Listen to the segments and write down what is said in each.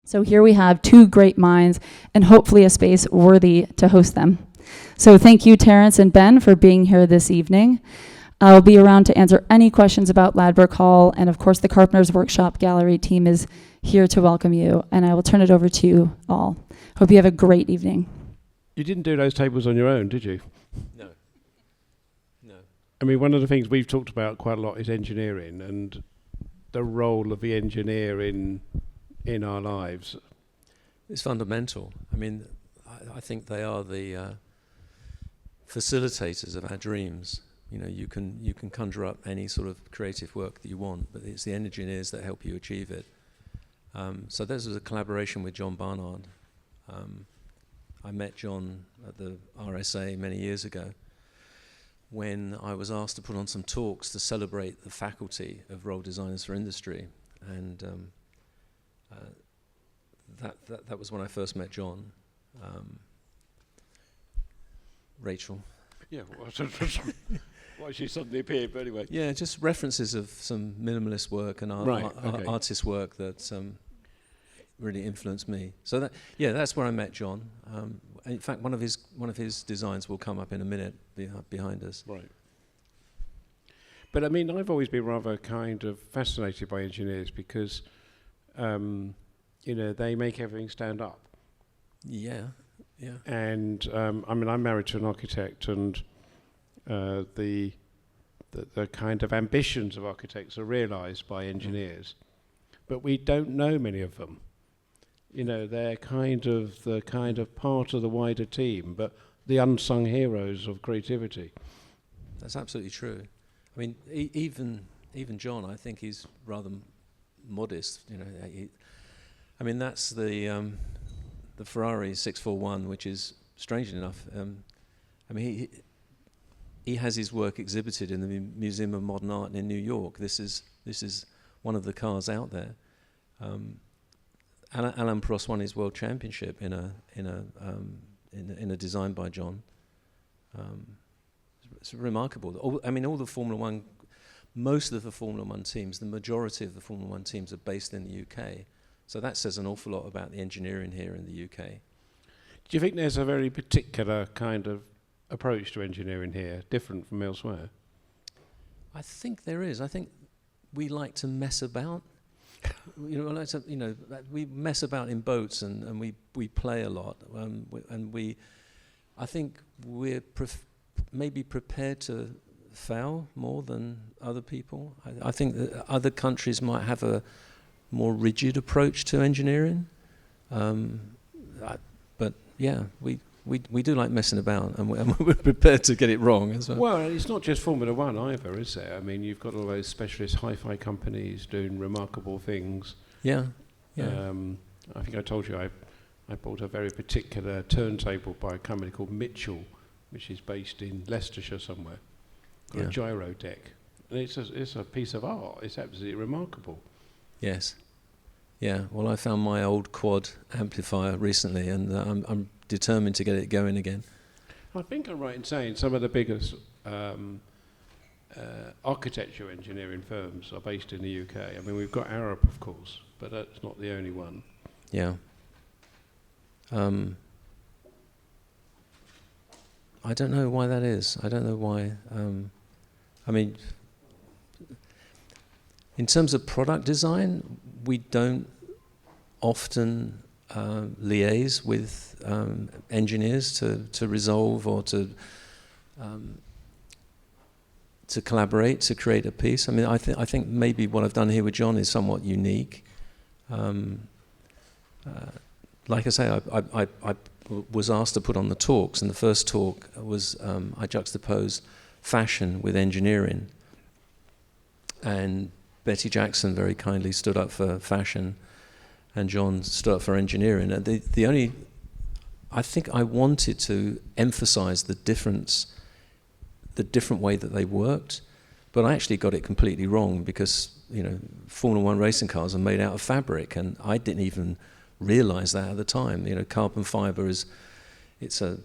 So here we have two great minds and hopefully a space worthy to host them. So thank you, Terence and Ben, for being here this evening. I'll be around to answer any questions about Ladbroke Hall, and of course the Carpenters Workshop Gallery team is here to welcome you, and I will turn it over to you all. Hope you have a great evening. You didn't do those tables on your own, did you? No. No. I mean, one of the things we've talked about quite a lot is engineering and the role of the engineer in our lives. It's fundamental. I mean, I think they are the facilitators of our dreams. You know, you can conjure up any sort of creative work that you want, but it's the engineers that help you achieve it. So this was a collaboration with John Barnard. I met John at the RSA many years ago when I was asked to put on some talks to celebrate the faculty of role designers for industry, and that was when I first met John. Rachel. Yeah, why she suddenly appeared, but anyway. Yeah, just references of some minimalist work and artist work that really influenced me. So that's where I met John. In fact, one of his designs will come up in a minute behind us. Right. But I mean, I've always been rather kind of fascinated by engineers because, they make everything stand up. Yeah, yeah. And I mean, I'm married to an architect, and the kind of ambitions of architects are realised by engineers, but we don't know many of them. You know, they're the kind of part of the wider team, but the unsung heroes of creativity. That's absolutely true. I mean, even John, I think he's rather modest. You know, that's the Ferrari 641, which is strangely enough. He has his work exhibited in the Museum of Modern Art in New York. This is one of the cars out there. Alain Prost won his world championship in a design by John. It's remarkable. All the Formula One, most of the Formula One teams, the majority of the Formula One teams are based in the UK. So that says an awful lot about the engineering here in the UK. Do you think there's a very particular kind of approach to engineering here, different from elsewhere? I think there is. I think we like to mess about. We mess about in boats and we play a lot, I think we're maybe prepared to fail more than other people. I think that other countries might have a more rigid approach to engineering, but yeah, we do like messing about, and we're prepared to get it wrong as well. Well, it's not just Formula One either, is there? I mean, you've got all those specialist hi-fi companies doing remarkable things. Yeah. I think I told you I bought a very particular turntable by a company called Mitchell, which is based in Leicestershire somewhere. Got a gyro deck, and it's a piece of art. It's absolutely remarkable. Yes. Yeah. Well, I found my old quad amplifier recently, and I'm determined to get it going again. I think I'm right in saying some of the biggest architecture engineering firms are based in the UK. I mean, we've got Arup, of course, but that's not the only one. Yeah. I don't know why that is. I don't know why. In terms of product design, we don't often liaise with engineers to resolve or to collaborate to create a piece. I mean, I think maybe what I've done here with John is somewhat unique. Like I say, I was asked to put on the talks, and the first talk was I juxtaposed fashion with engineering, and Betty Jackson very kindly stood up for fashion, and John stood up for engineering. And I think I wanted to emphasize the different way that they worked, but I actually got it completely wrong because, Formula One racing cars are made out of fabric, and I didn't even realize that at the time. Carbon fiber it's a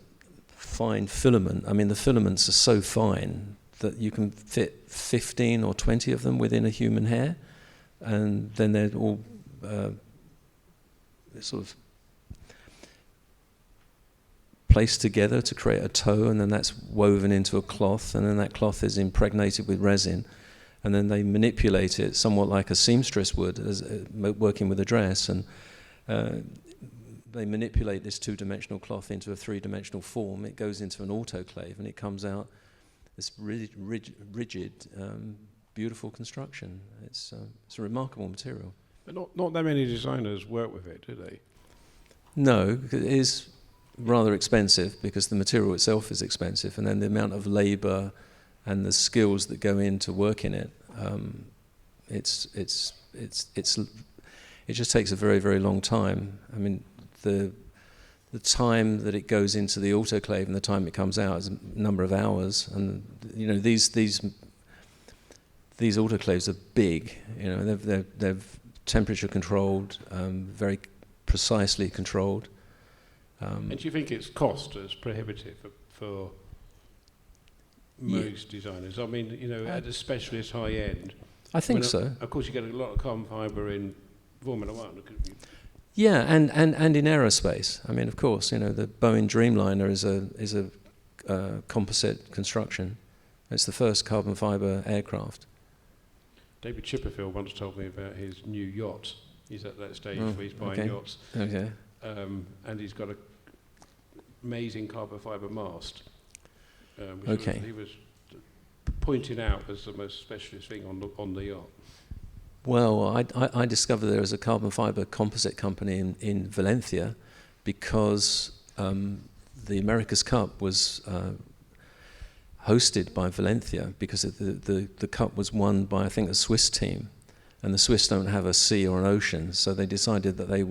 fine filament. I mean, the filaments are so fine that you can fit 15 or 20 of them within a human hair, and then they're all sort of placed together to create a toe, and then that's woven into a cloth, and then that cloth is impregnated with resin, and then they manipulate it somewhat like a seamstress would, as working with a dress, and they manipulate this two-dimensional cloth into a three-dimensional form. It goes into an autoclave, and it comes out this really rigid, beautiful construction. It's a remarkable material. But not that many designers work with it, do they? No, it is rather expensive because the material itself is expensive, and then the amount of labour and the skills that go into working it, it just takes a very, very long time. I mean, the time that it goes into the autoclave and the time it comes out is a number of hours, and you know these autoclaves are big. You know, they're temperature controlled, very precisely controlled. And do you think its cost is prohibitive for most designers? I mean, you know, at a specialist high end. I think so. Of course, you get a lot of carbon fibre in Formula One. Yeah, and in aerospace. I mean, of course, you know, the Boeing Dreamliner is a composite construction. It's the first carbon fibre aircraft. David Chipperfield once told me about his new yacht. He's at that stage where he's buying yachts. Okay. And he's got an amazing carbon fibre mast. Which he was pointing out as the most specialist thing on the yacht. Well, I discovered there was a carbon fibre composite company in Valencia because the America's Cup was hosted by Valencia because the cup was won by, I think, a Swiss team, and the Swiss don't have a sea or an ocean, so they decided that they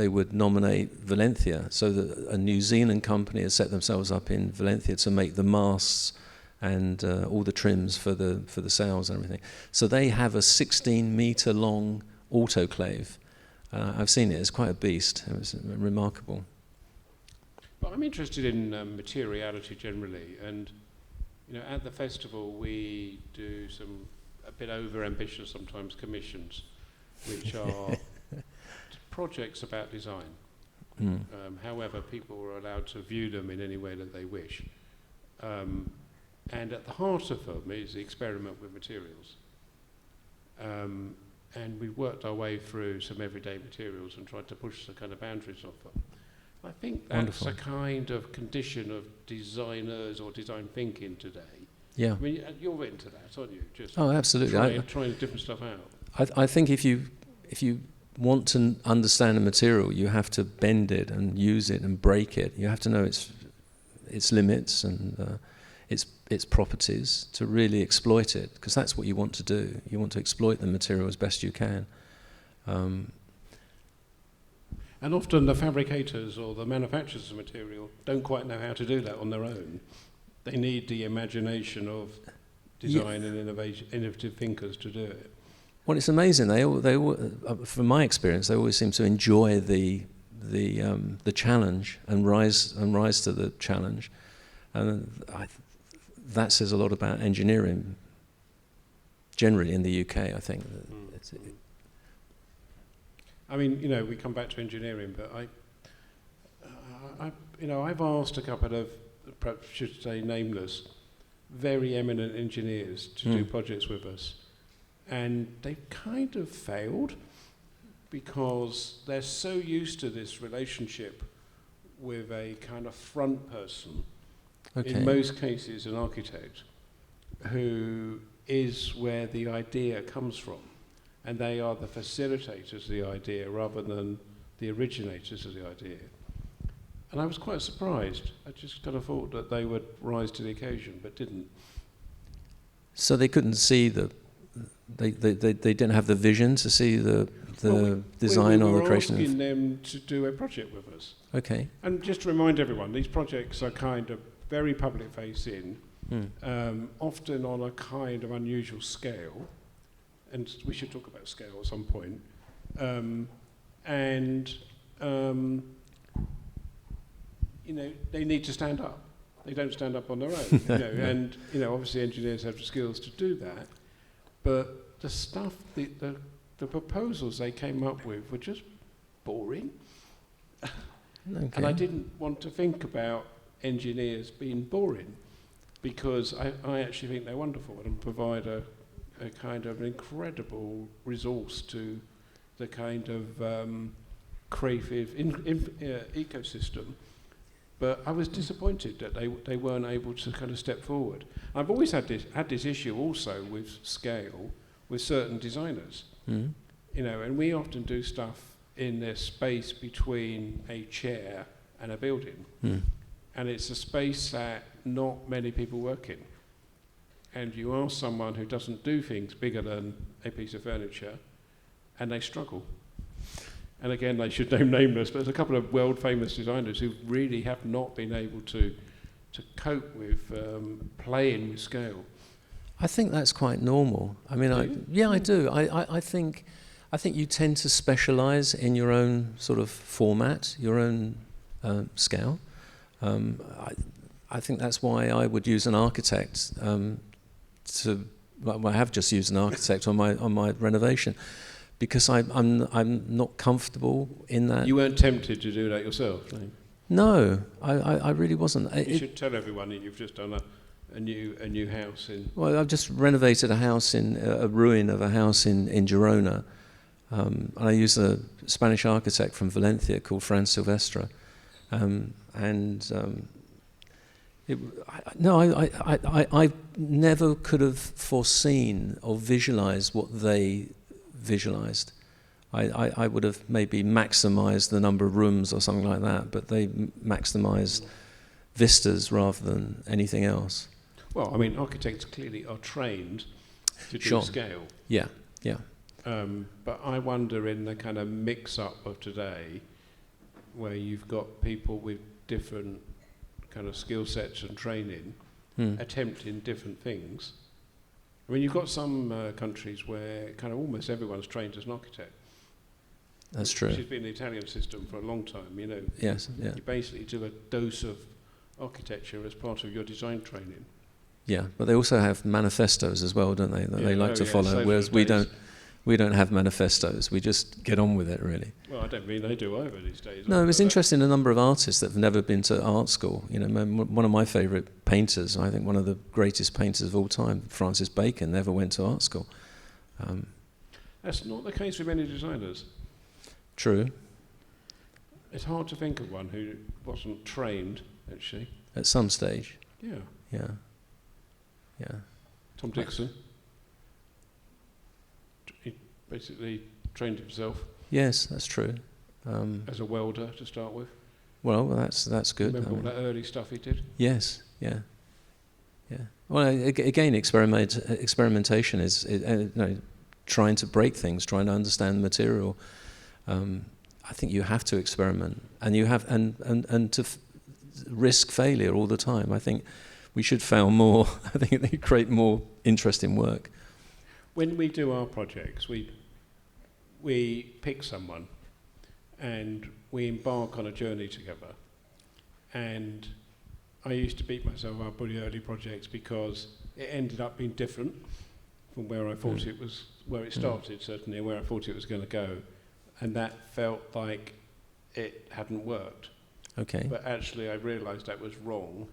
would nominate Valencia. So a New Zealand company has set themselves up in Valencia to make the masts and all the trims for the sails and everything. So they have a 16-metre long autoclave. I've seen it. It's quite a beast. It was remarkable. But I'm interested in materiality generally, and you know, at the festival we do a bit over-ambitious sometimes commissions, which are projects about design. However, people are allowed to view them in any way that they wish. And at the heart of them is the experiment with materials. And we worked our way through some everyday materials and tried to push the kind of boundaries of them. I think that's Wonderful. a kind of condition of designers or design thinking today. Yeah. I mean, you're into that, aren't you? Just absolutely. trying different stuff out. I think if you want to understand a material, you have to bend it and use it and break it. You have to know its limits and its properties to really exploit it, because that's what you want to do. You want to exploit the material as best you can. And often the fabricators or the manufacturers of material don't quite know how to do that on their own. They need the imagination of design and innovative thinkers to do it. Well, it's amazing. They from my experience, they always seem to enjoy the challenge and rise to the challenge, and that says a lot about engineering generally in the UK. I think. I mean, you know, we come back to engineering, but I've asked a couple of, perhaps should say nameless, very eminent engineers to do projects with us. And they've kind of failed because they're so used to this relationship with a kind of front person, in most cases an architect, who is where the idea comes from. And they are the facilitators of the idea rather than the originators of the idea. And I was quite surprised. I just kind of thought that they would rise to the occasion, but didn't. So they couldn't see they didn't have the vision to see the design or the creation. We were asking them to do a project with us. Okay. And just to remind everyone, these projects are kind of very public facing, often on a kind of unusual scale. And we should talk about scale at some point. You know, they need to stand up. They don't stand up on their own. You know, and you know, obviously engineers have the skills to do that. But the stuff, the proposals they came up with were just boring. Okay. And I didn't want to think about engineers being boring, because I actually think they're wonderful and provide a kind of incredible resource to the kind of creative ecosystem. But I was disappointed that they weren't able to kind of step forward. I've always had this issue also with scale with certain designers. Mm. You know, and we often do stuff in the space between a chair and a building. Mm. And it's a space that not many people work in. And you ask someone who doesn't do things bigger than a piece of furniture, and they struggle. And again, they should name nameless, but there's a couple of world-famous designers who really have not been able to cope with playing with scale. I think that's quite normal. I mean, I do. I think you tend to specialise in your own sort of format, your own scale. I think that's why I would use an architect I have just used an architect on my renovation, because I'm not comfortable in that. You weren't tempted to do that yourself, no? No, I really wasn't. You should tell everyone that you've just done a new house in. Well, I've just renovated a house a ruin of a house in Girona, and I used a Spanish architect from Valencia called Fran Silvestre, I never could have foreseen or visualized what they visualized. I would have maybe maximized the number of rooms or something like that, but they maximized vistas rather than anything else. Well, I mean, architects clearly are trained to do Sure. scale. Yeah. But I wonder, in the kind of mix-up of today, where you've got people with different kind of skill sets and training, attempting different things. I mean, you've got some countries where kind of almost everyone's trained as an architect. That's true. Which has been the Italian system for a long time, you know. Yes, yeah. You basically do a dose of architecture as part of your design training. Yeah, but they also have manifestos as well, don't they? That they like to follow, same whereas as we days. don't have manifestos. We just get on with it, really. Well, I don't mean they do either these days. No, it was interesting, a number of artists that have never been to art school. You know, one of my favourite painters, I think one of the greatest painters of all time, Francis Bacon, never went to art school. That's not the case with many designers. True. It's hard to think of one who wasn't trained, actually. At some stage. Yeah. Yeah. Tom Dixon. He basically trained himself Yes, that's true. as a welder to start with. Well, that's good. Remember all that early stuff he did? Yes, yeah. Well, again, experimentation is trying to break things, trying to understand the material. I think you have to experiment, and you have and to risk failure all the time. I think we should fail more. I think they create more interesting work. When we do our projects, we pick someone and we embark on a journey together. And I used to beat myself up on the early projects because it ended up being different from where I thought it was, where it started certainly, and where I thought it was going to go. And that felt like it hadn't worked. Okay. But actually I realised that was wrong.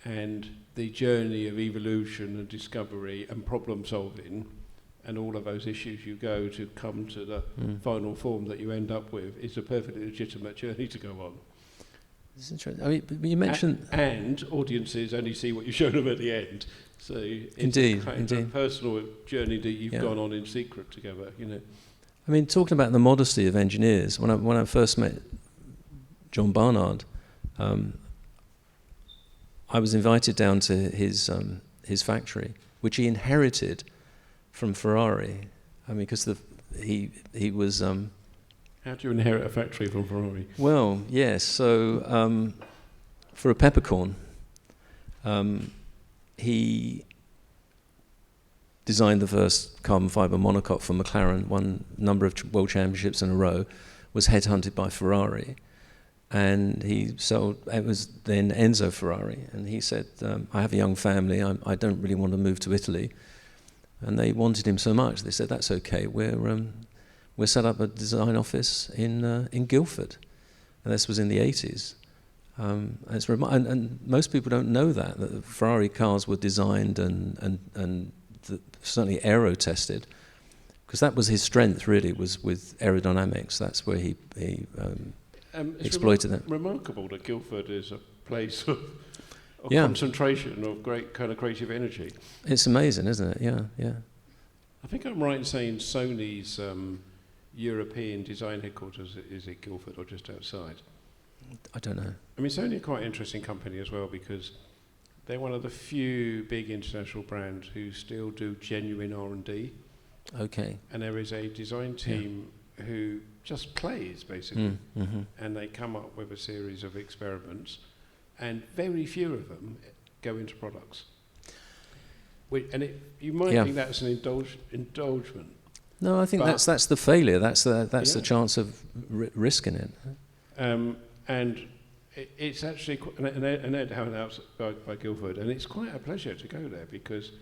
And the journey of evolution and discovery and problem solving and all of those issues you go to come to the final form that you end up with is a perfectly legitimate journey to go on. It's interesting. I mean, you mentioned... And audiences only see what you show them at the end. So it's Indeed. a personal journey that you've gone on in secret together, you know. I mean, talking about the modesty of engineers, when I first met John Barnard, I was invited down to his factory, which he inherited from Ferrari. I mean, because he was... How do you inherit a factory from Ferrari? Well, yes. So for a peppercorn, he designed the first carbon fibre monocoque for McLaren, won a number of world championships in a row, was headhunted by Ferrari. And it was then Enzo Ferrari. And he said, I have a young family, I don't really want to move to Italy. And they wanted him so much, they said, that's okay, we're we set up a design office in Guildford, and this was in the 80s. And most people don't know that the Ferrari cars were designed and certainly aero tested, because that was his strength really, was with aerodynamics. That's where he exploited that. Remarkable that Guildford is a place of Yeah. concentration of great kind of creative energy. It's amazing, isn't it? Yeah, yeah. I think I'm right in saying Sony's European design headquarters is at Guildford or just outside. I don't know. I mean, Sony are quite an interesting company as well, because they're one of the few big international brands who still do genuine R&D. Okay. And there is a design team who just plays, basically. Mm-hmm. And they come up with a series of experiments, and very few of them go into products. You might think that's an indulgement. No, I think that's the failure. That's the chance of risking it. And it's actually an Ed Howard out by Guildford, and it's quite a pleasure to go there, because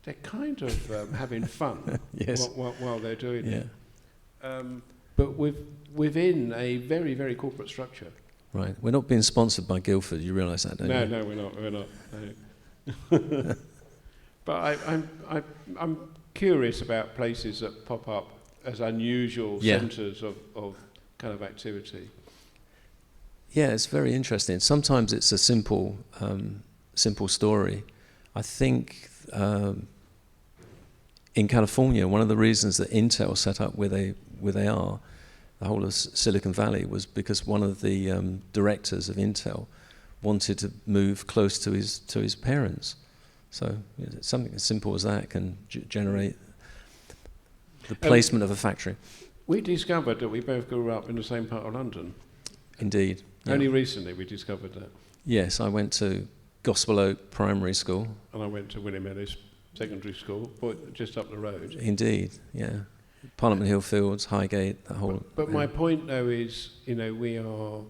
they're kind of having fun Yes. while they're doing it. But within a very, very corporate structure. Right. We're not being sponsored by Guildford. You realise that, don't you? No, we're not. No. But I'm curious about places that pop up as unusual centres of kind of activity. Yeah, it's very interesting. Sometimes it's a simple story. I think in California, one of the reasons that Intel set up where they are, the whole of Silicon Valley, was because one of the directors of Intel wanted to move close to his parents. So something as simple as that can generate the placement of a factory. We discovered that we both grew up in the same part of London. Indeed. Yeah. Only recently we discovered that. Yes, I went to Gospel Oak Primary School. And I went to William Ellis Secondary School, just up the road. Indeed, yeah. Parliament Hill Fields, Highgate, that whole... But my point, though, is, we are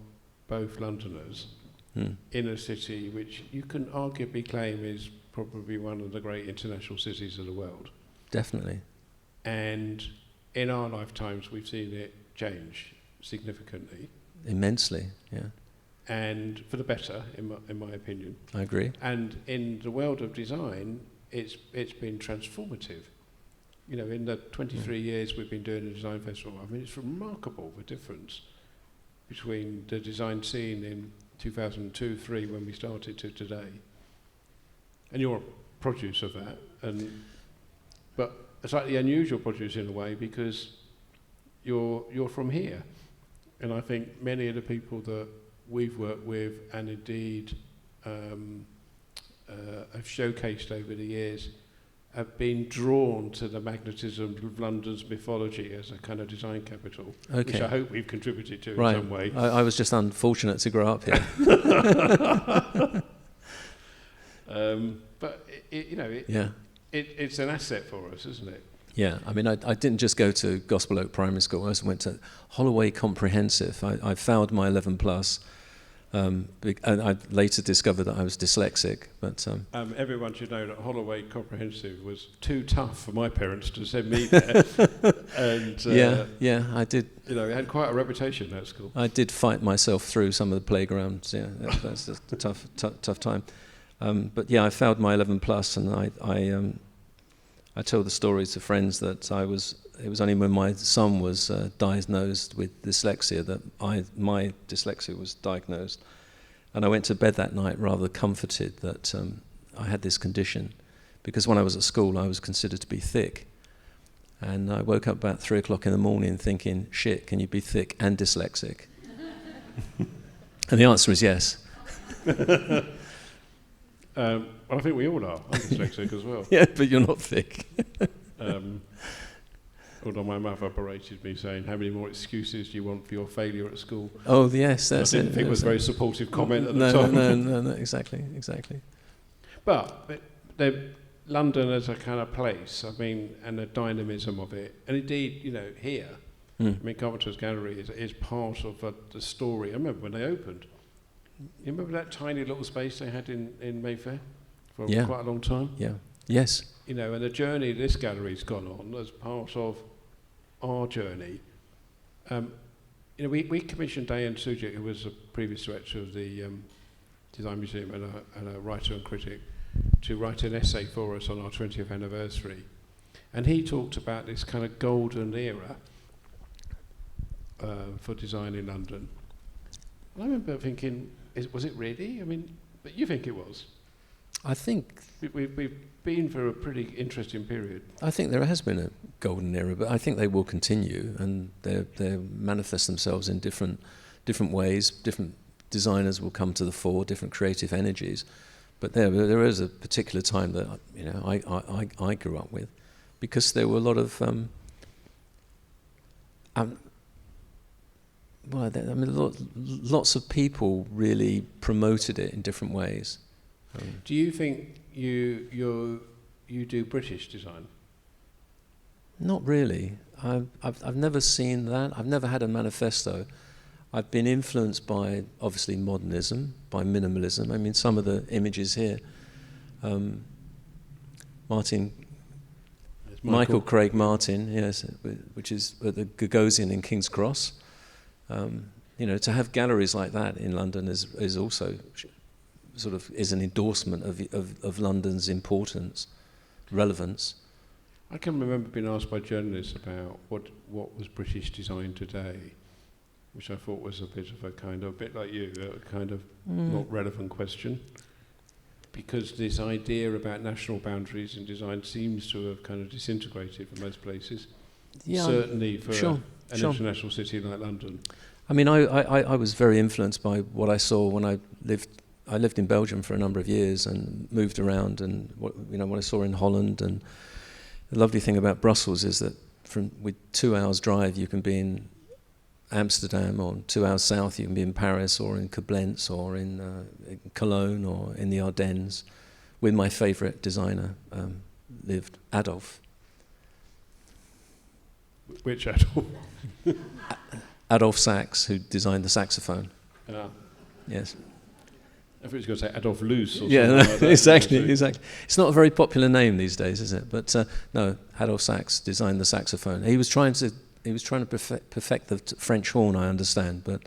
both Londoners in a city which you can arguably claim is probably one of the great international cities of the world. Definitely. And in our lifetimes, we've seen it change significantly. Immensely, yeah. And for the better, in my opinion. I agree. And in the world of design, it's been transformative. In the 23 years we've been doing the design festival, I mean, it's remarkable the difference between the design scene in 2002-03 when we started to today. And you're a produce of that, but a slightly unusual produce in a way, because you're from here. And I think many of the people that we've worked with and indeed have showcased over the years have been drawn to the magnetism of London's mythology as a kind of design capital, which I hope we've contributed to in some way. I was just unfortunate to grow up here. But it's an asset for us, isn't it? Yeah, I mean, I didn't just go to Gospel Oak Primary School. I also went to Holloway Comprehensive. I failed my 11 plus, and I later discovered that I was dyslexic. But everyone should know that Holloway Comprehensive was too tough for my parents to send me there. And yeah, I did. It had quite a reputation, that school. I did fight myself through some of the playgrounds. Yeah, that's just a tough time. But yeah, I failed my 11 plus, and I told the story to friends that it was only when my son was diagnosed with dyslexia that my dyslexia was diagnosed. And I went to bed that night rather comforted that I had this condition, because when I was at school I was considered to be thick. And I woke up about 3 o'clock in the morning thinking, shit, can you be thick and dyslexic? And the answer is yes. I think we all are. I'm dyslexic as well. Yeah, but you're not thick. Although my mother berated me saying, how many more excuses do you want for your failure at school? Oh, yes, that's it. I didn't think it was a very supportive comment at the time. No, exactly. But London as a kind of place, I mean, and the dynamism of it, and indeed, here, I mean, Carpenters Gallery is part of the story. I remember when they opened. You remember that tiny little space they had in Mayfair for quite a long time? Yeah. Yes. And the journey this gallery's gone on as part of our journey, we commissioned Diane Sujik, who was a previous director of the Design Museum and a writer and critic, to write an essay for us on our 20th anniversary. And he talked about this kind of golden era for design in London. And I remember thinking, was it really? I mean, but you think it was? I think We've been for a pretty interesting period. I think there has been a golden era, but I think they will continue, and they manifest themselves in different ways. Different designers will come to the fore, different creative energies. But there is a particular time that I grew up with, because there were a lot of lots of people really promoted it in different ways. Do you think you do British design? Not really. I've never seen that. I've never had a manifesto. I've been influenced by, obviously, modernism, by minimalism. I mean, some of the images here, Michael Craig Martin, yes, which is at the Gagosian in King's Cross. To have galleries like that in London is also sort of is an endorsement of London's importance, relevance. I can remember being asked by journalists about what was British design today, which I thought was a bit like you, a kind of not relevant question, because this idea about national boundaries in design seems to have kind of disintegrated for most places. Yeah, certainly for an international city like London. I mean, I was very influenced by what I saw when I lived in Belgium for a number of years and moved around, and what I saw in Holland. And the lovely thing about Brussels is that with 2 hours drive you can be in Amsterdam, or 2 hours south you can be in Paris, or in Koblenz, or in Cologne, or in the Ardennes, where my favourite designer lived, Adolf. Which Adolf? Adolf Sax, who designed the saxophone. Yes. I thought you were going to say Adolf Loos or something like that. Exactly. It's not a very popular name these days, is it? But no, Adolf Sax designed the saxophone. He was trying to perfect the French horn, I understand, but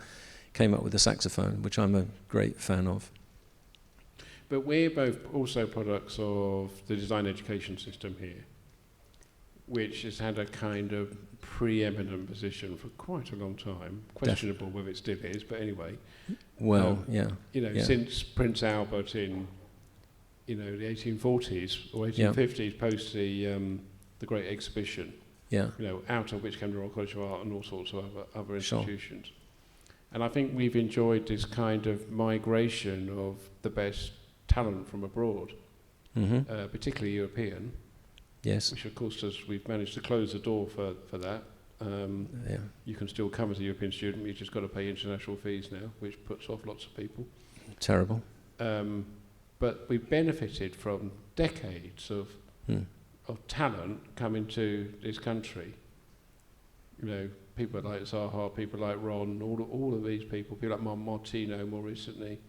came up with the saxophone, which I'm a great fan of. But we're both also products of the design education system here, which has had a kind of preeminent position for quite a long time. Questionable whether it still is, but anyway. Well, since Prince Albert in, the 1840s or 1850s, post the Great Exhibition. Yeah. Out of which came the Royal College of Art and all sorts of other institutions. Sure. And I think we've enjoyed this kind of migration of the best talent from abroad, particularly European. Yes. Which, of course, we've managed to close the door for that. You can still come as a European student, you've just got to pay international fees now, which puts off lots of people. Terrible. But we've benefited from decades of talent coming to this country. People like Zaha, people like Ron, all of these people like Martino more recently.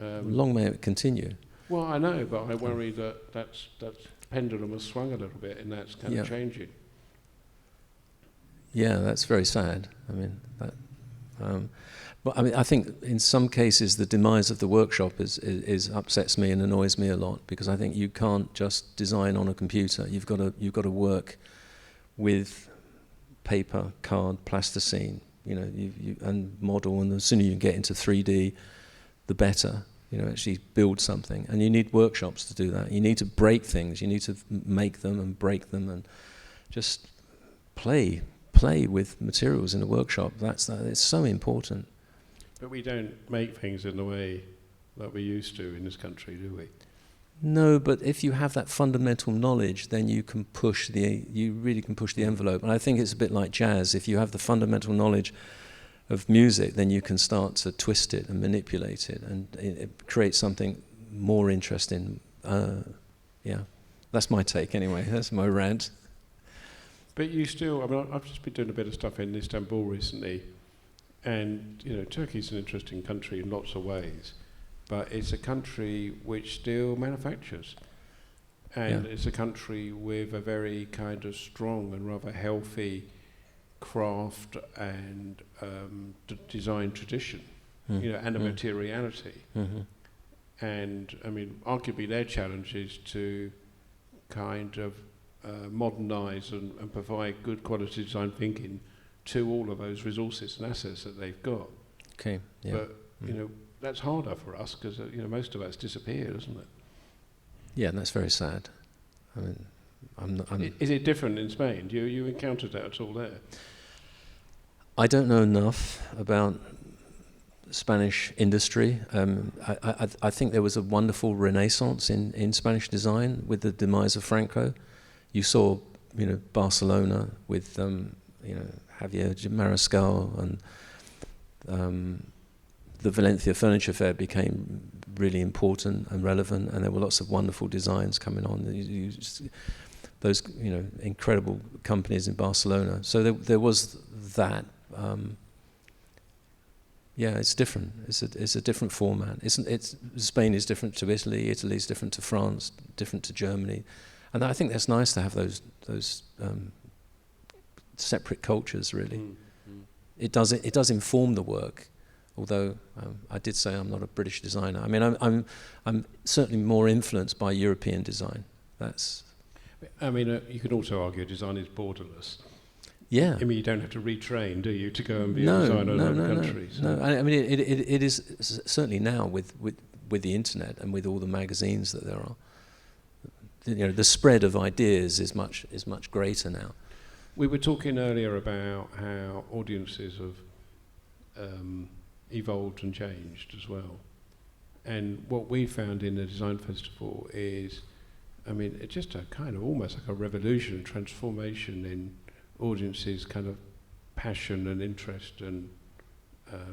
Long may it continue. Well, I know, but I worry that pendulum has swung a little bit, and that's kind of changing. Yeah, that's very sad. I mean, I think in some cases the demise of the workshop is upsets me and annoys me a lot, because I think you can't just design on a computer. You've got to work with paper, card, plasticine, and model. And the sooner you get into 3D, the better. Actually build something, and you need workshops to do that. You need to break things. You need to make them and break them, and just play with materials in a workshop. It's so important. But we don't make things in the way that we used to in this country, do we? No, but if you have that fundamental knowledge, then you really can push the envelope. And I think it's a bit like jazz. If you have the fundamental knowledge of music, then you can start to twist it and manipulate it, and it creates something more interesting. That's my take anyway. That's my rant. But I've just been doing a bit of stuff in Istanbul recently, and Turkey's an interesting country in lots of ways, but it's a country which still manufactures, and it's a country with a very kind of strong and rather healthy craft and design tradition, and a materiality. Mm-hmm. And I mean, arguably their challenge is to kind of modernise and provide good quality design thinking to all of those resources and assets that they've got. Okay. Yeah. But that's harder for us because most of that's disappeared, isn't it? Yeah, and that's very sad. I mean, Is it different in Spain? Do you encountered that at all there? I don't know enough about Spanish industry. I think there was a wonderful renaissance in Spanish design with the demise of Franco. You saw, Barcelona with, Javier Mariscal, and the Valencia Furniture Fair became really important and relevant, and there were lots of wonderful designs coming on. Those, incredible companies in Barcelona. So there was that. Yeah, it's different. It's a different format. Spain is different to Italy. Italy is different to France. Different to Germany, and I think that's nice to have those separate cultures. Really, it does inform the work. Although I did say I'm not a British designer. I mean, I'm certainly more influenced by European design. You could also argue design is borderless. Yeah. I mean, you don't have to retrain, do you, to go and be a designer in other countries? No. I mean, it is certainly now with the internet and with all the magazines that there are. The spread of ideas is much greater now. We were talking earlier about how audiences have evolved and changed as well. And what we found in the design festival is, it's just a kind of almost like a revolution, transformation in audiences' kind of passion and interest and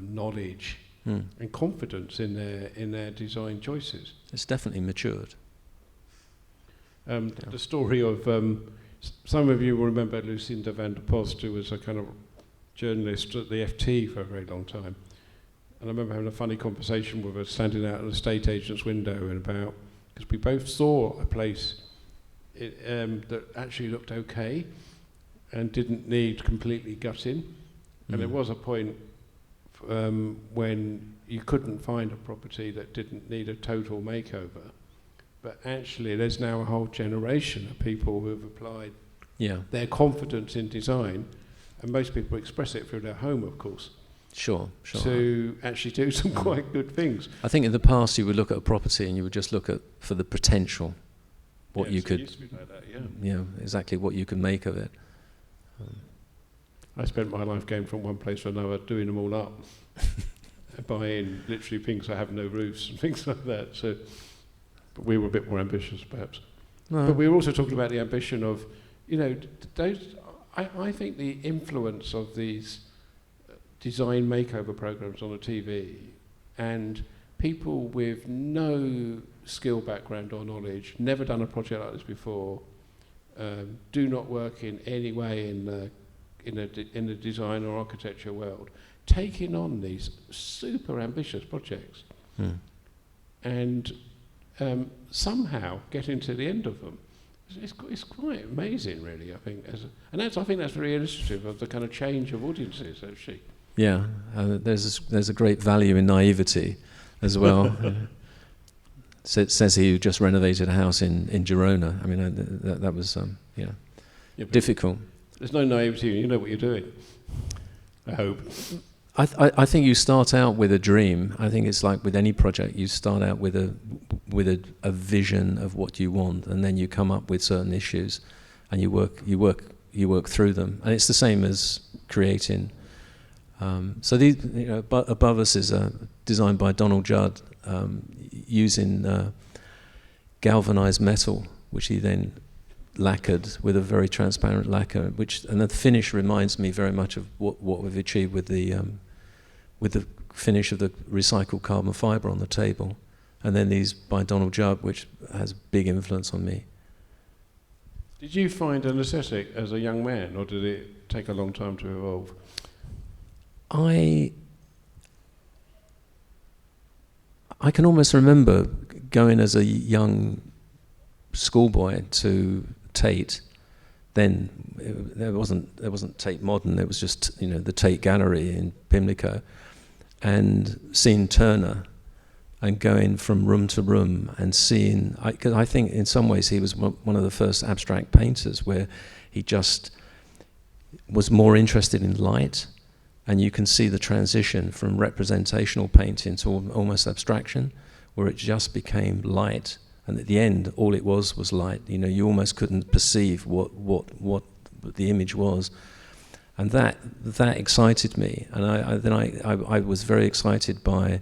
knowledge and confidence in their design choices. It's definitely matured. The story of some of you will remember Lucinda van der Post, who was a kind of journalist at the FT for a very long time. And I remember having a funny conversation with her, standing out at an estate agent's window, and because we both saw a place that actually looked okay and didn't need completely gutting. And there was a point when you couldn't find a property that didn't need a total makeover. But actually, there's now a whole generation of people who have applied their confidence in design, and most people express it through their home, of course. Sure. To actually do some quite good things. I think in the past you would look at a property and you would just look for the potential, what you could. It used to be like that, exactly what you can make of it. I spent my life going from one place to another, doing them all up, buying literally things that have no roofs and things like that. So, but we were a bit more ambitious, perhaps. No. But we were also talking about the ambition of, those. I think the influence of these design makeover programs on the TV and people with no skill background or knowledge, never done a project like this before, do not work in any way in the design or architecture world, taking on these super ambitious projects and somehow getting to the end of them. It's quite amazing, really. I think, I think that's very illustrative of the kind of change of audiences, actually. Yeah, there's a great value in naivety as well. Says he who just renovated a house in Girona. I mean, that was difficult. There's no naivety. You know what you're doing. I hope. I think you start out with a dream. I think it's like with any project, you start out with a vision of what you want, and then you come up with certain issues, and you work through them. And it's the same as creating. So these, above us is designed by Donald Judd, using galvanized metal, which he then lacquered with a very transparent lacquer, and the finish reminds me very much of what we've achieved with the finish of the recycled carbon fibre on the table, and then these by Donald Judd, which has big influence on me. Did you find an aesthetic as a young man, or did it take a long time to evolve? I can almost remember going as a young schoolboy to Tate then there wasn't Tate Modern. It was just the Tate Gallery in Pimlico, and seeing Turner, and going from room to room and seeing. Because I think in some ways he was one of the first abstract painters where he just was more interested in light, and you can see the transition from representational painting to almost abstraction, where it just became light. And at the end, all it was light. You almost couldn't perceive what the image was, and that excited me. And I was very excited by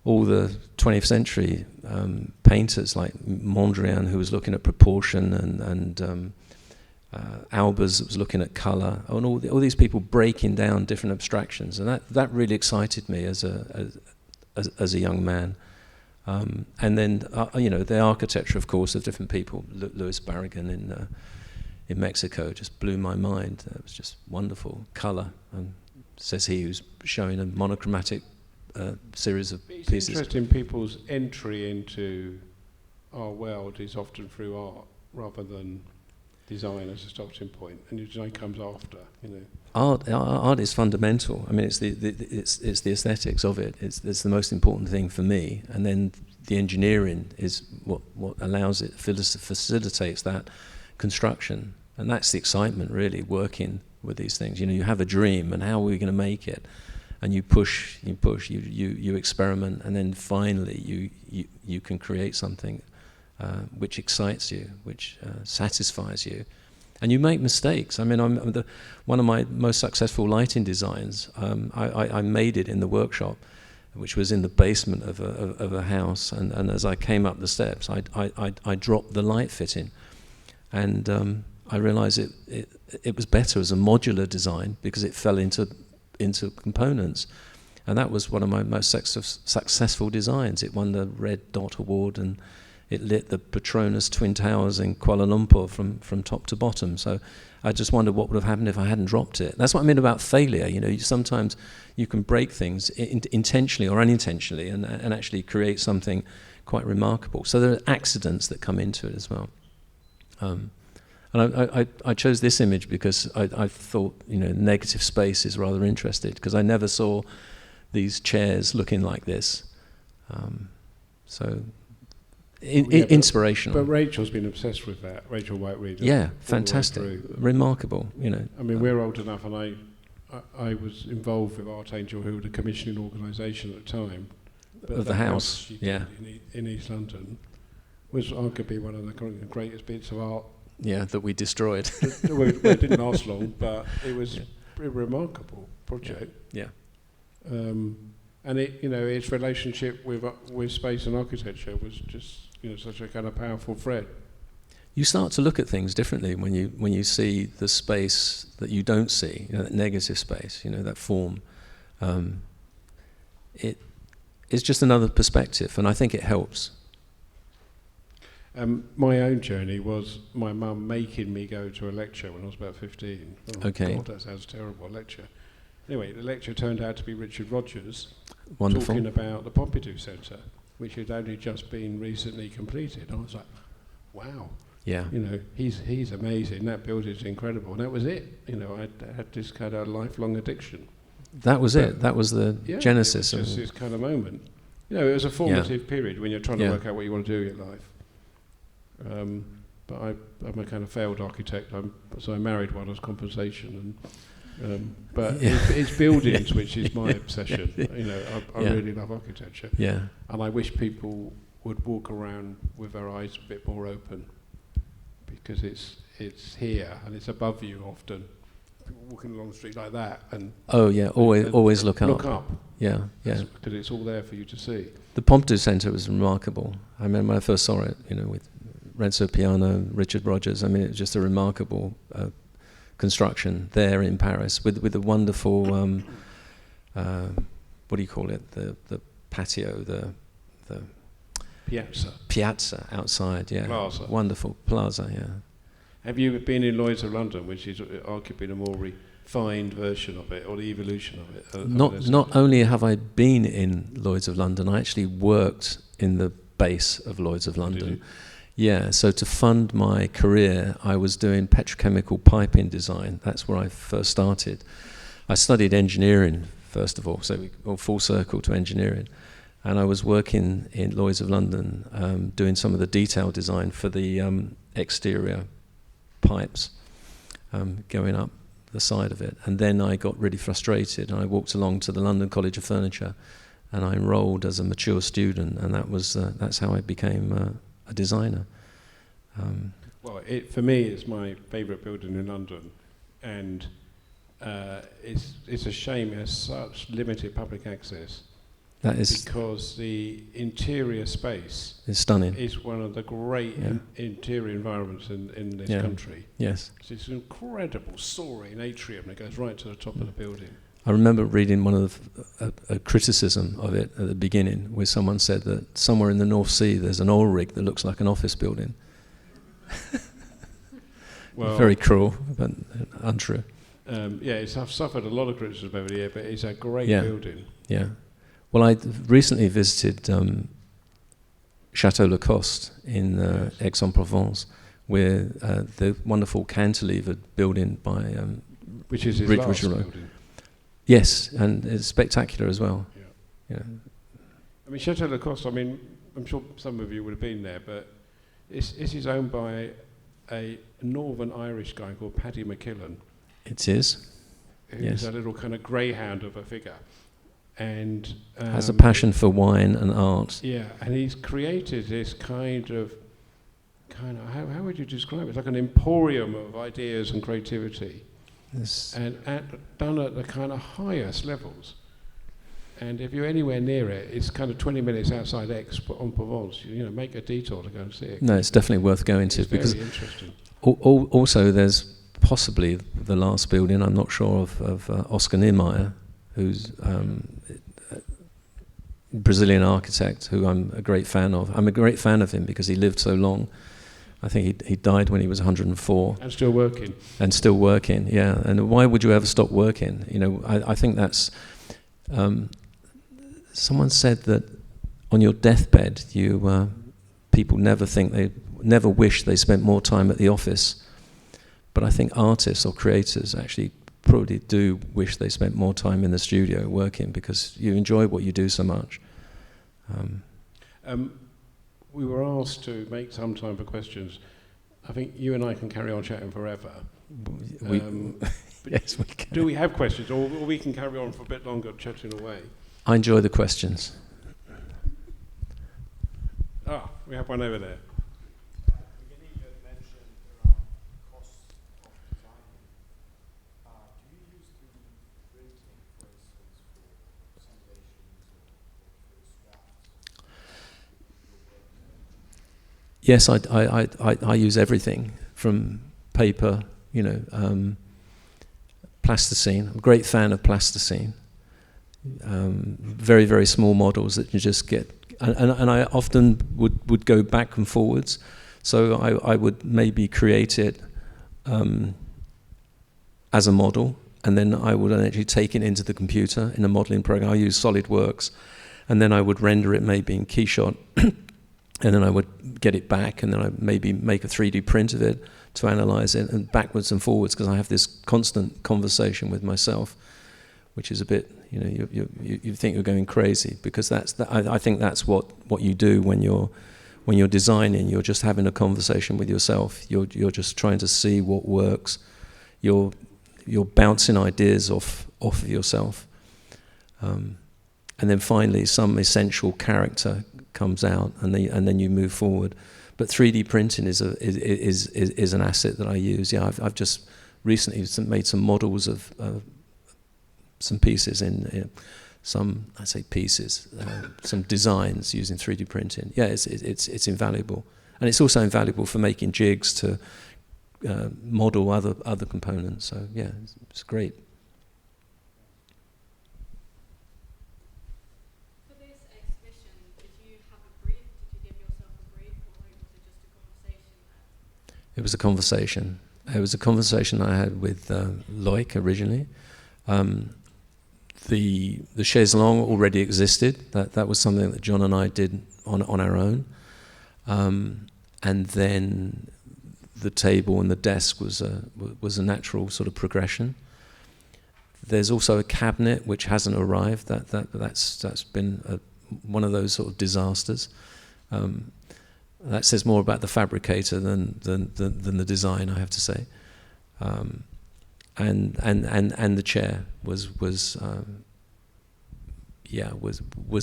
all the 20th century painters like Mondrian, who was looking at proportion, and Albers was looking at colour, and all these people breaking down different abstractions, and that really excited me as a young man. And then, the architecture, of course, of different people. Louis Barragan in Mexico just blew my mind. It was just wonderful colour. Says he who's showing a monochromatic series of pieces. It's interesting. People's entry into our world is often through art rather than design as a starting point, and design comes after. Art is fundamental. I mean, it's the aesthetics of it. It's the most important thing for me, and then the engineering is what allows it, facilitates that construction, and that's the excitement, really, working with these things. You have a dream, and how are we going to make it? And you push, you experiment, and then finally you can create something which excites you, which satisfies you. And you make mistakes. I mean, one of my most successful lighting designs, I made it in the workshop, which was in the basement of a house. And as I came up the steps, I dropped the light fitting. And I realized it was better as a modular design because it fell into components. And that was one of my most successful designs. It won the Red Dot Award, and it lit the Petronas Twin Towers in Kuala Lumpur from top to bottom. So I just wondered what would have happened if I hadn't dropped it. That's what I mean about failure. Sometimes you can break things intentionally or unintentionally and actually create something quite remarkable. So there are accidents that come into it as well. And I chose this image because I thought, negative space is rather interesting, because I never saw these chairs looking like this. Inspirational. But Rachel's been obsessed with that. Rachel White-Reed. Yeah, fantastic, remarkable. I mean, we're old enough, and I was involved with Art Angel, who were the commissioning organisation at the time. But of the house, yeah, in East London, was arguably one of the greatest bits of art. Yeah, that we destroyed. Well, it didn't last long, but it was a remarkable project. Yeah. And its relationship with space and architecture was just such a kind of powerful thread. You start to look at things differently when you see the space that you don't see, that negative space, that form. It's just another perspective, and I think it helps. My own journey was my mum making me go to a lecture when I was about 15. Oh, okay. God, that sounds terrible, a lecture. Anyway, the lecture turned out to be Richard Rogers. Wonderful. Talking about the Pompidou Centre, which had only just been recently completed. I was like, wow. Yeah. He's amazing. That building's incredible. And that was it. I had this kind of lifelong addiction. That was it. That was the genesis. It was just this kind of moment. It was a formative period when you're trying to work out what you want to do with your life. But I'm a kind of failed architect, so I married one as compensation. But it's buildings which is my obsession. I really love architecture. Yeah. And I wish people would walk around with their eyes a bit more open, because it's here and it's above you often. People walking along the street like that and always look up. Look up. Yeah. Because it's all there for you to see. The Pompidou Centre was remarkable. I remember when I first saw it, with Renzo Piano, Richard Rogers. I mean, it was just a remarkable construction there in Paris with the wonderful what do you call it, the patio, the piazza outside. Plaza. Wonderful plaza. Yeah. Have you been in Lloyd's of London, which is arguably the more refined version of it, or the evolution of it? Not only have I been in Lloyd's of London, I actually worked in the base of Lloyd's of London. Yeah, so to fund my career, I was doing petrochemical piping design. That's where I first started. I studied engineering, first of all, so we go full circle to engineering. And I was working in Lloyd's of London, doing some of the detail design for the exterior pipes going up the side of it. And then I got really frustrated, and I walked along to the London College of Furniture, and I enrolled as a mature student, and that's how I became a designer. Well, for me, it's my favourite building in London, and it's a shame it has such limited public access. That is because the interior space is stunning. Is one of the great interior environments in this country. Yes, it's an incredible soaring atrium that goes right to the top of the building. I remember reading one of a criticism of it at the beginning, where someone said that somewhere in the North Sea there's an oil rig that looks like an office building. Well, very cruel, but untrue. I've suffered a lot of criticism over the year, but it's a great building. Yeah. Well, I recently visited Chateau Lacoste in Aix-en-Provence, where the wonderful cantilevered building by which is his last building. Yes, and it's spectacular as well. Yeah. I mean, Chateau Lacoste, I mean, I'm sure some of you would have been there, but this is owned by a Northern Irish guy called Paddy McKillen. It is. Who's a little kind of greyhound of a figure. And has a passion for wine and art. Yeah, and he's created this kind of how would you describe it? It's like an emporium of ideas and creativity. Yes. And done at the kind of highest levels. And if you're anywhere near it, it's kind of 20 minutes outside Aix-en-Provence. Make a detour to go and see it. No, it's definitely worth going to, because very interesting. Also there's possibly the last building, I'm not sure of Oscar Niemeyer, who's a Brazilian architect who I'm a great fan of. I'm a great fan of him because he lived so long. I think he died when he was 104. And still working. And still working, yeah. And why would you ever stop working? I think that's... someone said that on your deathbed, people never wish they spent more time at the office. But I think artists or creators actually probably do wish they spent more time in the studio working, because you enjoy what you do so much. We were asked to make some time for questions. I think you and I can carry on chatting forever. Yes, we can. Do we have questions, or we can carry on for a bit longer chatting away? I enjoy the questions. We have one over there. Beginning you had mentioned around cost of designing. Do you use 3D printing, for instance, for simulations or for drafts? Yes, I use everything from paper, plasticine. I'm a great fan of plasticine. Very, very small models that you just get. And I often would go back and forwards. So I would maybe create it as a model, and then I would actually take it into the computer in a modeling program. I use SolidWorks, and then I would render it maybe in Keyshot, and then I would get it back, and then I maybe make a 3D print of it to analyze it, and backwards and forwards, because I have this constant conversation with myself, which is a bit, you think you're going crazy, because I think that's what you do when you're designing. You're just having a conversation with yourself. You're just trying to see what works. You're bouncing ideas off of yourself, and then finally some essential character comes out, and then you move forward. But 3D printing is an asset that I use. Yeah, I've just recently made some models of some pieces in some some designs using 3D printing. Yeah, it's invaluable, and it's also invaluable for making jigs to model other components. So yeah, it's great. For this exhibition, did you have a brief? Did you give yourself a brief, or was it just a conversation? It was a conversation. It was a conversation I had with Loic originally. The chaise longue already existed. That was something that John and I did on our own. and then the table and the desk was a natural sort of progression. There's also a cabinet which hasn't arrived. That's been one of those sort of disasters. That says more about the fabricator than the design, I have to say. And the chair was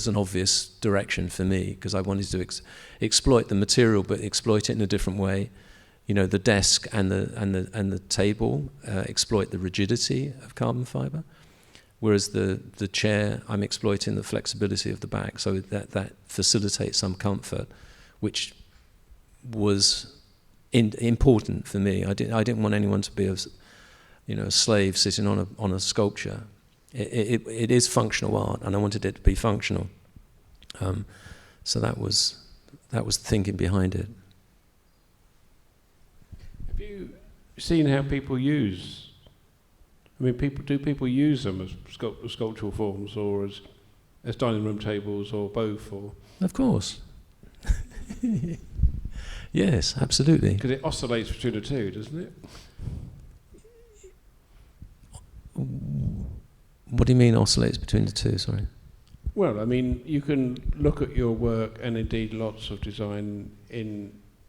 an obvious direction for me, because I wanted to exploit the material, but exploit it in a different way. You know, the desk and the table exploit the rigidity of carbon fibre, whereas the chair, I'm exploiting the flexibility of the back, so that facilitates some comfort, which was important for me. I didn't want anyone to be a slave sitting on a sculpture. It is functional art, and I wanted it to be functional. So that was the thinking behind it. Have you seen how people use? I mean, people use them as sculptural forms, or as dining room tables, or both, or? Of course. Yes, absolutely. Because it oscillates between the two, doesn't it? What do you mean oscillates between the two? Sorry. Well, I mean, you can look at your work, and indeed lots of design,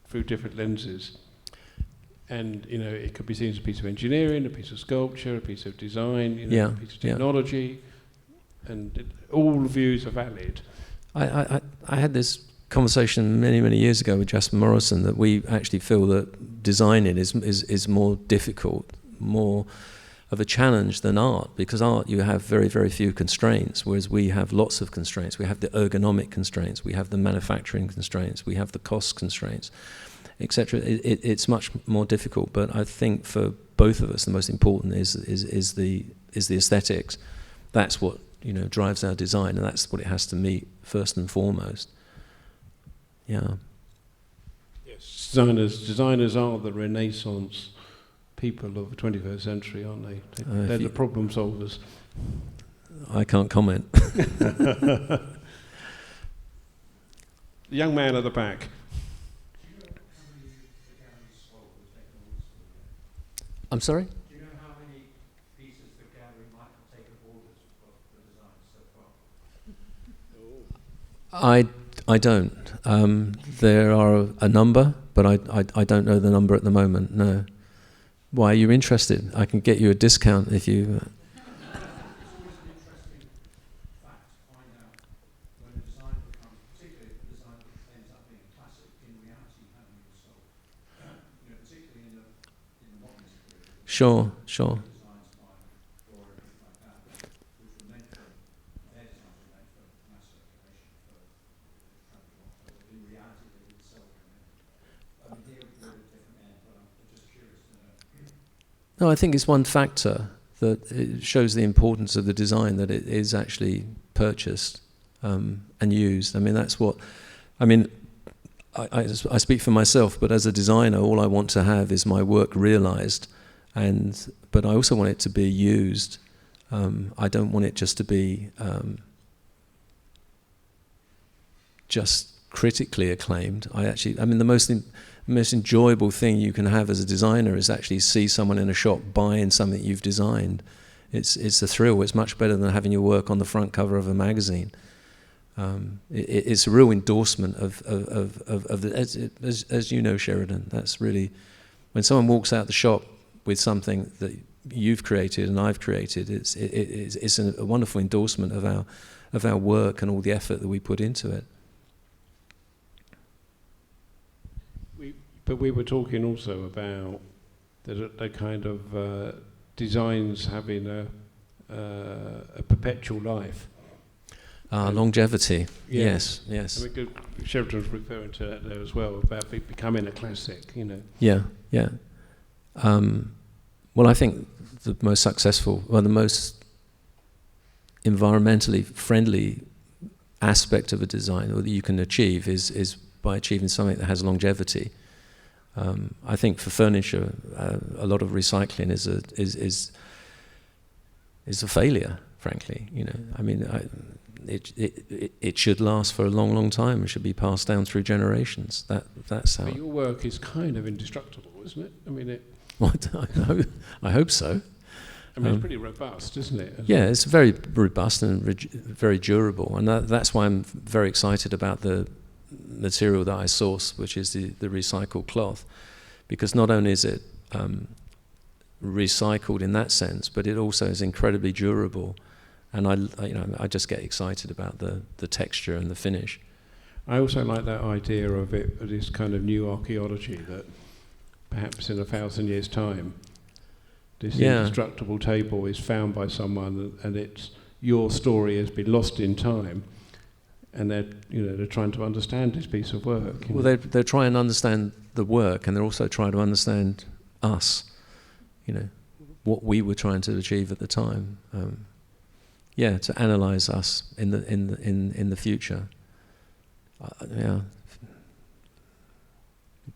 through different lenses. And, you know, it could be seen as a piece of engineering, a piece of sculpture, a piece of design, a piece of technology, and all views are valid. I had this conversation many years ago with Jasper Morrison, that we actually feel that designing is more difficult, more of a challenge than art, because art, you have very few constraints, whereas we have lots of constraints. We have the ergonomic constraints, we have the manufacturing constraints, we have the cost constraints, etc. It's much more difficult, but I think for both of us the most important is the aesthetics. That's what, you know, drives our design, and that's what it has to meet first and foremost. Yeah. Yes. Designers are the Renaissance people of the 21st century, aren't they? They're the problem solvers. I can't comment. The young man at the back. I'm sorry? Do you know how many pieces the gallery might have taken orders for the design so far? I don't. There are a number, but I don't know the number at the moment, no. Why, you're interested? I can get you a discount if you... It's always an interesting fact to find out when a design becomes, particularly if a design ends up being classic, in reality how many were sold. Particularly in the modernist period. Sure. Designs by Dora and things like that, which were meant for, their designs were meant for mass circulation, for travel. In reality, they didn't sell very many. I mean, here we're at a different end, but I'm just curious to know. No, I think it's one factor that it shows the importance of the design, that it is actually purchased and used. I mean, that's what... I mean, I speak for myself, but as a designer, all I want to have is my work realised, but I also want it to be used. I don't want it just to be just critically acclaimed. The most enjoyable thing you can have as a designer is actually see someone in a shop buying something you've designed. It's a thrill. It's much better than having your work on the front cover of a magazine. It's a real endorsement of the, as you know, Sheridan. That's really, when someone walks out the shop with something that you've created and I've created, it's a wonderful endorsement of our work and all the effort that we put into it. But we were talking also about the kind of designs having a perpetual life. Longevity. Yeah. Yes. I mean, Sheridan's referring to that there as well, about becoming a classic, you know. Yeah. Well, I think the most successful, the most environmentally friendly aspect of a design that you can achieve is by achieving something that has longevity. I think for furniture, a lot of recycling is a failure, frankly. You know, I mean, it should last for a long, long time. It should be passed down through generations. That's how. But your work is kind of indestructible, isn't it? I mean, I hope so. I mean, it's pretty robust, isn't it? Yeah, it's very robust and very durable, and that's why I'm very excited about the material that I source, which is the recycled cloth, because not only is it recycled in that sense, but it also is incredibly durable, and I just get excited about the texture and the finish. I also like that idea of it, this kind of new archaeology that perhaps in 1,000 years' time, this indestructible table is found by someone, and it's your story has been lost in time, and they're trying to understand this piece of work. Well, they're trying to understand the work, and they're also trying to understand us. What we were trying to achieve at the time. To analyze us in the future.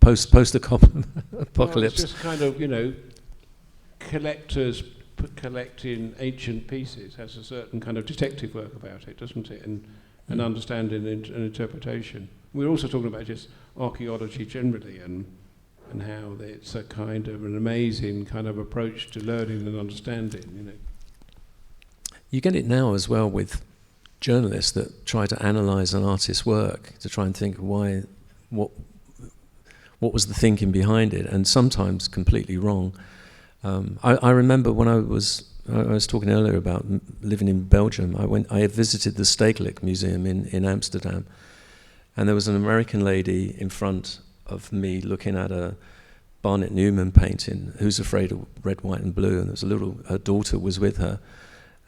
Post-apocalypse. Well, it's just kind of collectors collecting ancient pieces has a certain kind of detective work about it, doesn't it? And understanding and interpretation. We're also talking about just archaeology generally and how it's a kind of an amazing kind of approach to learning and understanding, You get it now as well with journalists that try to analyse an artist's work, to try and think what was the thinking behind it, and sometimes completely wrong. I remember when I was talking earlier about living in Belgium, I visited the Stedelijk Museum in Amsterdam, and there was an American lady in front of me looking at a Barnett Newman painting, Who's Afraid of Red, White and Blue, and there was her daughter was with her,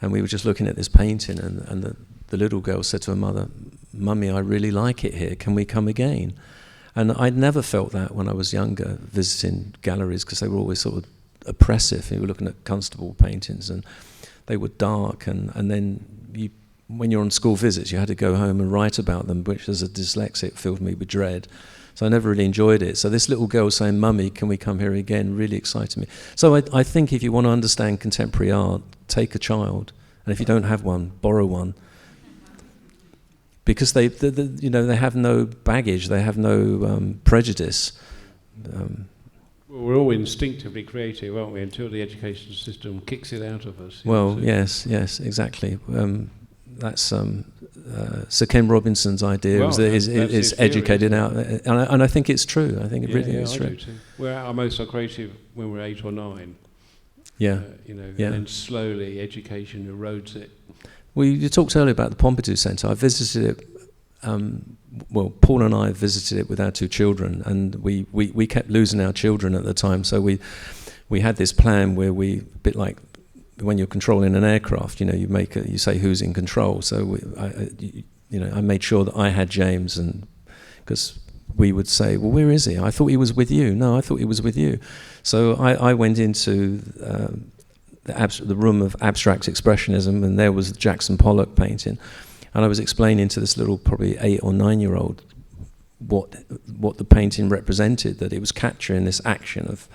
and we were just looking at this painting, and the little girl said to her mother, "Mummy, I really like it here, can we come again?" And I'd never felt that when I was younger, visiting galleries, because they were always sort of oppressive. You were looking at Constable paintings, and they were dark, and then when you're on school visits, you had to go home and write about them, which as a dyslexic filled me with dread. So I never really enjoyed it. So this little girl saying, "Mummy, can we come here again?" really excited me. So I think if you want to understand contemporary art, take a child, and if you don't have one, borrow one. Because they have no baggage, they have no prejudice. Well, we're all instinctively creative, aren't we, until the education system kicks it out of us. Well, yes, exactly. That's Sir Ken Robinson's idea, Well, was that is educated theory, out, and I think it's true. I think it really is I true. do too. We're at our most creative when we're 8 or 9. Yeah. And then slowly education erodes it. Well, you talked earlier about the Pompidou Centre. I visited it. Paul and I visited it with our 2 children, and we kept losing our children at the time. So we had this plan where a bit like when you're controlling an aircraft, you say who's in control. So I made sure that I had James, and because we would say, "Well, where is he? I thought he was with you." "No, I thought he was with you." So I went into the room of abstract expressionism, and there was the Jackson Pollock painting, and I was explaining to this little probably 8 or 9-year-old what the painting represented, that it was capturing this action of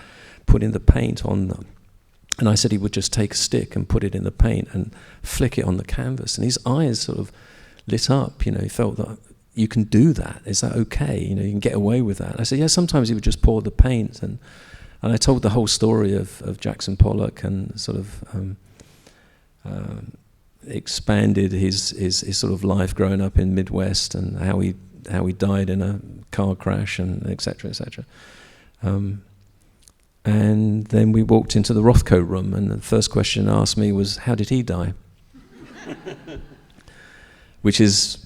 putting the paint on them. And I said he would just take a stick and put it in the paint and flick it on the canvas, and his eyes sort of lit up. He felt that you can do that. Is that okay? You can get away with that. I said, yeah. Sometimes he would just pour the paint, and I told the whole story of Jackson Pollock, and sort of expanded his sort of life growing up in Midwest, and how he died in a car crash, and et cetera, et cetera. And then we walked into the Rothko room, and the first question asked me was, "How did he die?" Which is,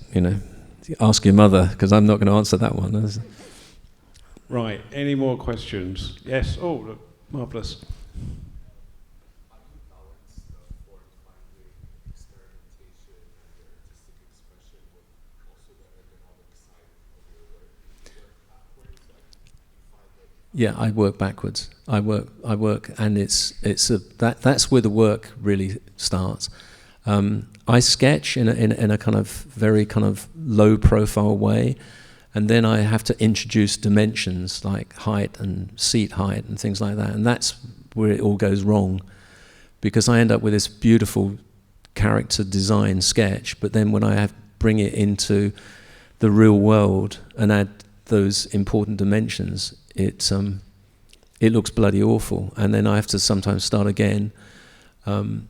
ask your mother, because I'm not going to answer that one. Right, any more questions? Yes, oh, look, marvellous. How do you balance the form-finding, experimentation, and the artistic expression with also the ergonomic side of your work? Do you work backwards? Like, you find that... Yeah, I work backwards. I work, and that's where the work really starts. I sketch in a kind of very kind of low profile way, and then I have to introduce dimensions like height and seat height and things like that, and that's where it all goes wrong, because I end up with this beautiful character design sketch, but then when I bring it into the real world and add those important dimensions, it looks bloody awful, and then I have to sometimes start again, and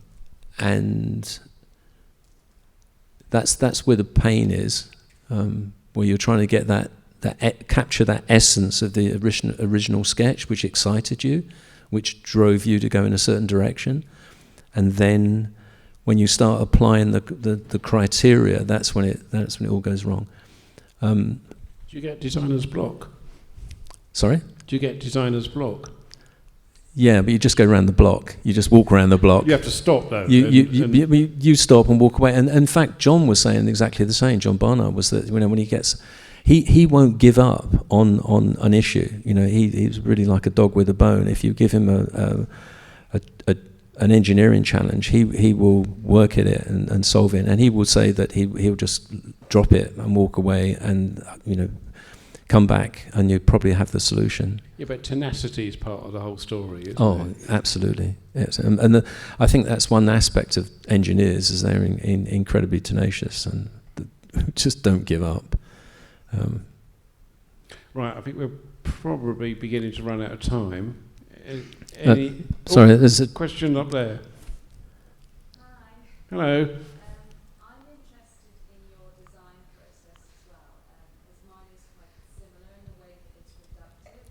that's where the pain is, where you're trying to get capture that essence of the original sketch, which excited you, which drove you to go in a certain direction, and then when you start applying the criteria, that's when it all goes wrong. Do you get designer's block? Sorry? Do you get designer's block? Yeah, but you just go around the block. You just walk around the block. You have to stop though. You stop and walk away. And in fact, John was saying exactly the same. John Barnard was that when he gets, he won't give up on an issue. He's really like a dog with a bone. If you give him an engineering challenge, he will work at it and solve it. And he will say that he'll just drop it and walk away and come back, and you probably have the solution. Yeah, but tenacity is part of the whole story, isn't it? Absolutely. Yes, and I think that's one aspect of engineers, is they're incredibly tenacious and just don't give up. Right, I think we're probably beginning to run out of time. Sorry, there's a question up there. Hi. Hello. I'm interested in your design process as well, as mine is quite similar in the way that it's reductive.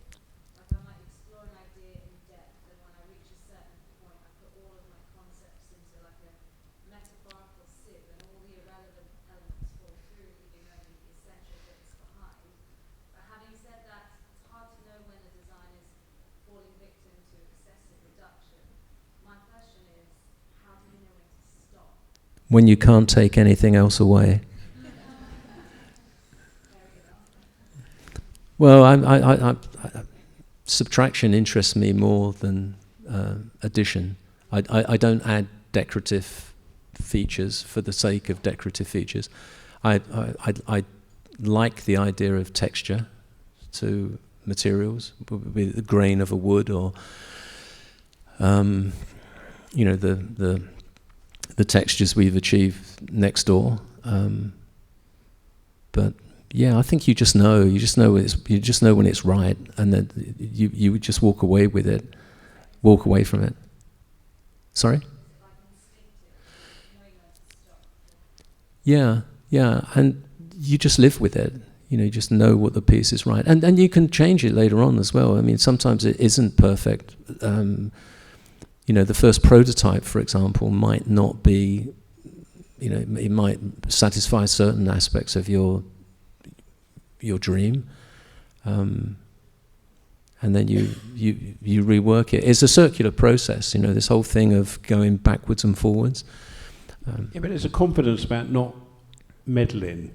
Like I might explore an idea in depth, and when I reach a certain point, I put all of my concepts into like a metaphorical sieve, and all the irrelevant elements fall through, leaving only the essential bits behind. But having said that, it's hard to know when a design is falling victim to excessive reduction. My question is, how do you know when to stop? when you can't take anything else away. Well, subtraction interests me more than addition. I don't add decorative features for the sake of decorative features. I like the idea of texture to materials, with the grain of a wood, or the textures we've achieved next door. But yeah, I think you just know when it's right, and that you would just walk away with it, walk away from it. Sorry? Yeah, and you just live with it. You just know what the piece is right, and you can change it later on as well. I mean, sometimes it isn't perfect. The first prototype, for example, might not be. It might satisfy certain aspects of your dream, and then you rework it. It's a circular process. This whole thing of going backwards and forwards. Yeah, but it's a confidence about not meddling,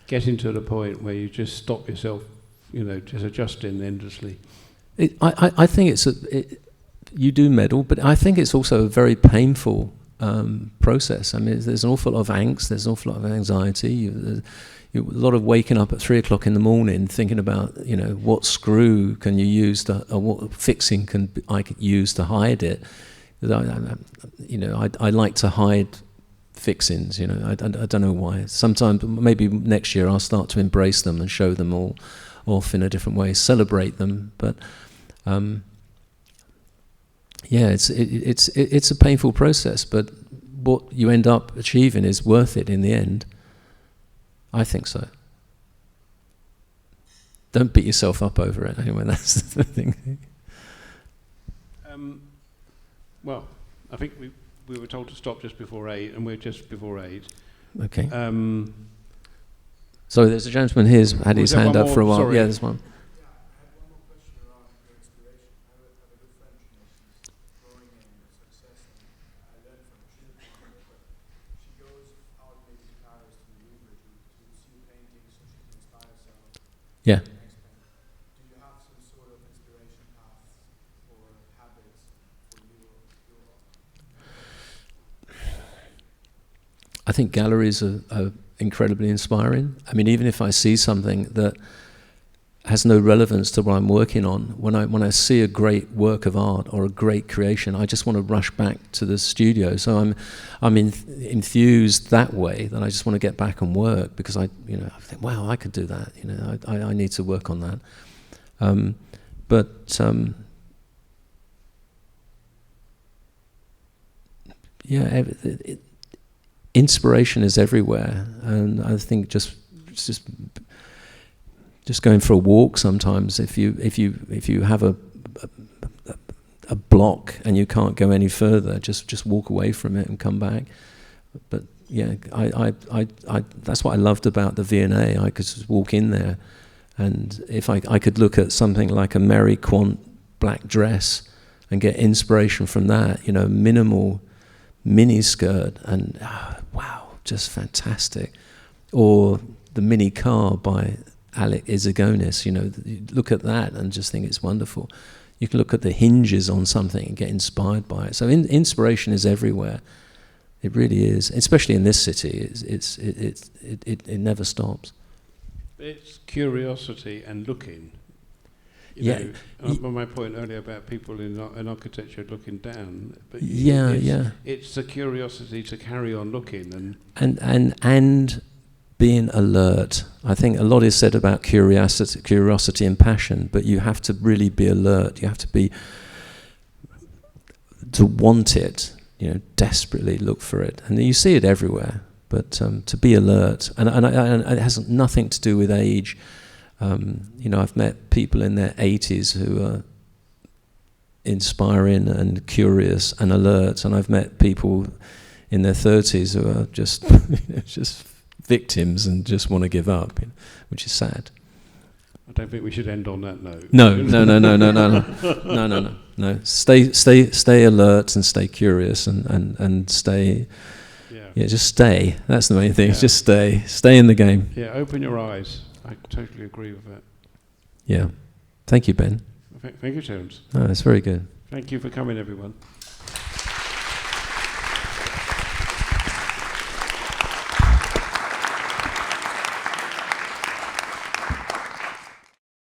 getting to the point where you just stop yourself, just adjusting endlessly. I think you do meddle, but I think it's also a very painful process. I mean, there's an awful lot of angst, there's an awful lot of anxiety, a lot of waking up at 3 o'clock in the morning thinking about, what screw can you use or what fixing I could use to hide it. I like to hide fixings, I don't know why. Sometimes, maybe next year, I'll start to embrace them and show them all off in a different way, celebrate them. But it's a painful process, but what you end up achieving is worth it in the end. I think so. Don't beat yourself up over it. Anyway, that's the thing. Well, I think we were told to stop just before 8, and we're just before 8. Okay. So there's a gentleman here who's had his hand up for a while. Sorry. Yeah, there's one. Yeah, I had one more question around your inspiration. I have a good friend, she's growing in success, and I learned from her. She's a painter, but she goes out maybe to Paris, to the Louvre, to see paintings so she can inspire herself. Yeah. For the next painting. Do you have some sort of inspiration paths or habits for your I think galleries are incredibly inspiring. I mean, even if I see something that has no relevance to what I'm working on. When I see a great work of art or a great creation, I just want to rush back to the studio. So I'm enthused that way, that I just want to get back and work, because I think, wow, I could do that. I need to work on that. Inspiration is everywhere, and I think just going for a walk sometimes. If you have a block and you can't go any further, just walk away from it and come back. But yeah, I that's what I loved about the V&A. I could just walk in there, and if I could look at something like a Mary Quant black dress and get inspiration from that, minimal mini skirt, and wow, just fantastic. Or the mini car by Alec Izagonis, you look at that and just think it's wonderful. You can look at the hinges on something and get inspired by it. So inspiration is everywhere. It really is, especially in this city. It never stops. It's curiosity and looking. My point earlier about people in architecture looking down. But it's the curiosity to carry on looking and being alert. I think a lot is said about curiosity and passion, but you have to really be alert. You have to want it, desperately look for it. And you see it everywhere, but to be alert. And it has nothing to do with age. I've met people in their 80s who are inspiring and curious and alert, and I've met people in their 30s who are just just victims and just want to give up, which is sad. I don't think we should end on that note. No. Stay alert and stay curious and stay. Yeah, just stay. That's the main thing. Yeah. Just stay in the game. Yeah, open your eyes. I totally agree with that. Yeah. Thank you, Ben. Thank you, Terence. No, that's very good. Thank you for coming, everyone.